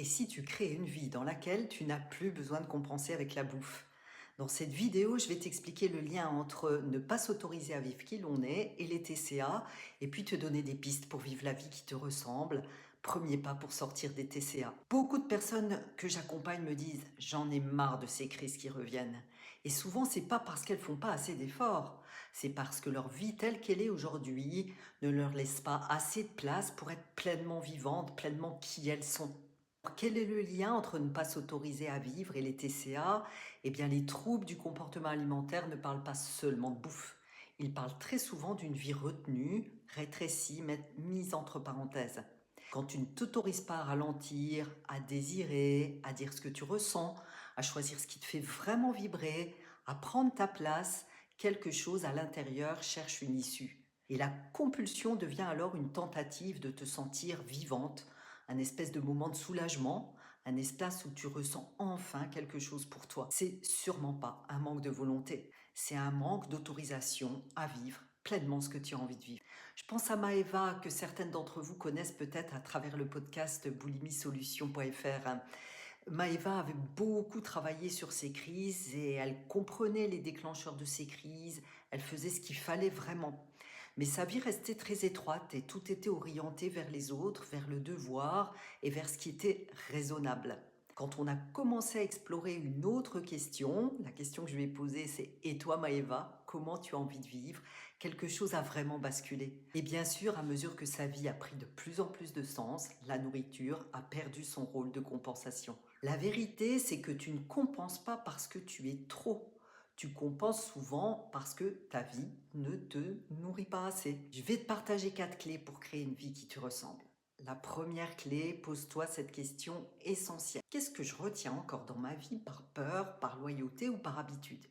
si tu crées une vie dans laquelle tu n'as plus besoin de compenser avec la bouffe? Dans cette vidéo, je vais t'expliquer le lien entre ne pas s'autoriser à vivre qui l'on est et les TCA, et puis te donner des pistes pour vivre la vie qui te ressemble. Premier pas pour sortir des TCA. Beaucoup de personnes que j'accompagne me disent: j'en ai marre de ces crises qui reviennent. Et souvent, c'est pas parce qu'elles font pas assez d'efforts, c'est parce que leur vie telle qu'elle est aujourd'hui ne leur laisse pas assez de place pour être pleinement vivantes, pleinement qui elles sont. Quel est le lien entre ne pas s'autoriser à vivre et les TCA? Eh bien, les troubles du comportement alimentaire ne parlent pas seulement de bouffe. Ils parlent très souvent d'une vie retenue, rétrécie, mise entre parenthèses. Quand tu ne t'autorises pas à ralentir, à désirer, à dire ce que tu ressens, à choisir ce qui te fait vraiment vibrer, à prendre ta place, quelque chose à l'intérieur cherche une issue. Et la compulsion devient alors une tentative de te sentir vivante, un espèce de moment de soulagement, un espace où tu ressens enfin quelque chose pour toi. C'est sûrement pas un manque de volonté, c'est un manque d'autorisation à vivre pleinement ce que tu as envie de vivre. Je pense à Maëva, que certaines d'entre vous connaissent peut-être à travers le podcast boulimisolution.fr. Maëva avait beaucoup travaillé sur ses crises et elle comprenait les déclencheurs de ces crises, elle faisait ce qu'il fallait vraiment. Mais sa vie restait très étroite et tout était orienté vers les autres, vers le devoir et vers ce qui était raisonnable. Quand on a commencé à explorer une autre question, la question que je lui ai posée, c'est: et toi Maëva, comment tu as envie de vivre? Quelque chose a vraiment basculé. Et bien sûr, à mesure que sa vie a pris de plus en plus de sens, la nourriture a perdu son rôle de compensation. La vérité, c'est que tu ne compenses pas parce que tu es trop. Tu compenses souvent parce que ta vie ne te nourrit pas assez. Je vais te partager 4 clés pour créer une vie qui te ressemble. La première clé, pose-toi cette question essentielle. Qu'est-ce que je retiens encore dans ma vie par peur, par loyauté ou par habitude?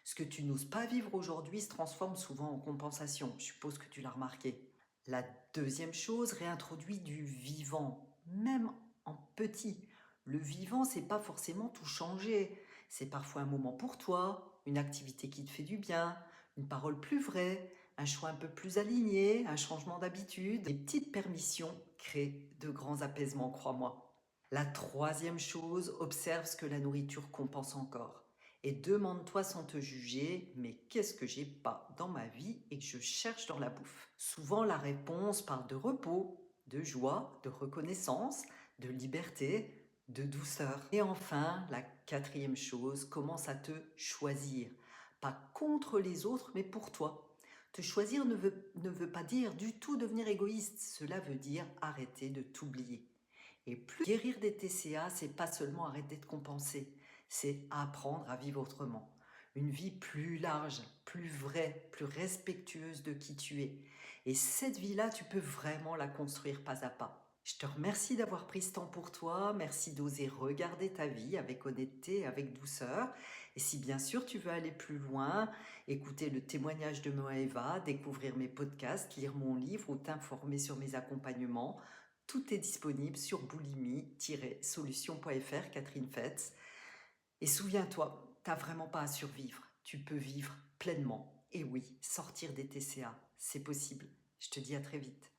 Ce que tu n'oses pas vivre aujourd'hui se transforme souvent en compensation. Je suppose que tu l'as remarqué. La deuxième chose, réintroduis du vivant, même en petit. Le vivant, c'est pas forcément tout changer. C'est parfois un moment pour toi, une activité qui te fait du bien, une parole plus vraie, un choix un peu plus aligné, un changement d'habitude. Des petites permissions créent de grands apaisements, crois-moi. La troisième chose, observe ce que la nourriture compense encore. Et demande-toi sans te juger: mais qu'est-ce que j'ai pas dans ma vie et que je cherche dans la bouffe? Souvent, la réponse parle de repos, de joie, de reconnaissance, de liberté, de douceur. Et enfin, la quatrième chose, commence à te choisir. Pas contre les autres, mais pour toi. Te choisir ne veut pas dire du tout devenir égoïste. Cela veut dire arrêter de t'oublier. Et plus guérir des TCA, c'est pas seulement arrêter de compenser, c'est apprendre à vivre autrement. Une vie plus large, plus vraie, plus respectueuse de qui tu es. Et cette vie-là, tu peux vraiment la construire pas à pas. Je te remercie d'avoir pris ce temps pour toi, merci d'oser regarder ta vie avec honnêteté et avec douceur. Et si bien sûr tu veux aller plus loin, écouter le témoignage de Moeva, découvrir mes podcasts, lire mon livre ou t'informer sur mes accompagnements, tout est disponible sur boulimie-solution.fr, Catherine Fetz. Et souviens-toi, t'as vraiment pas à survivre. Tu peux vivre pleinement. Et oui, sortir des TCA, c'est possible. Je te dis à très vite.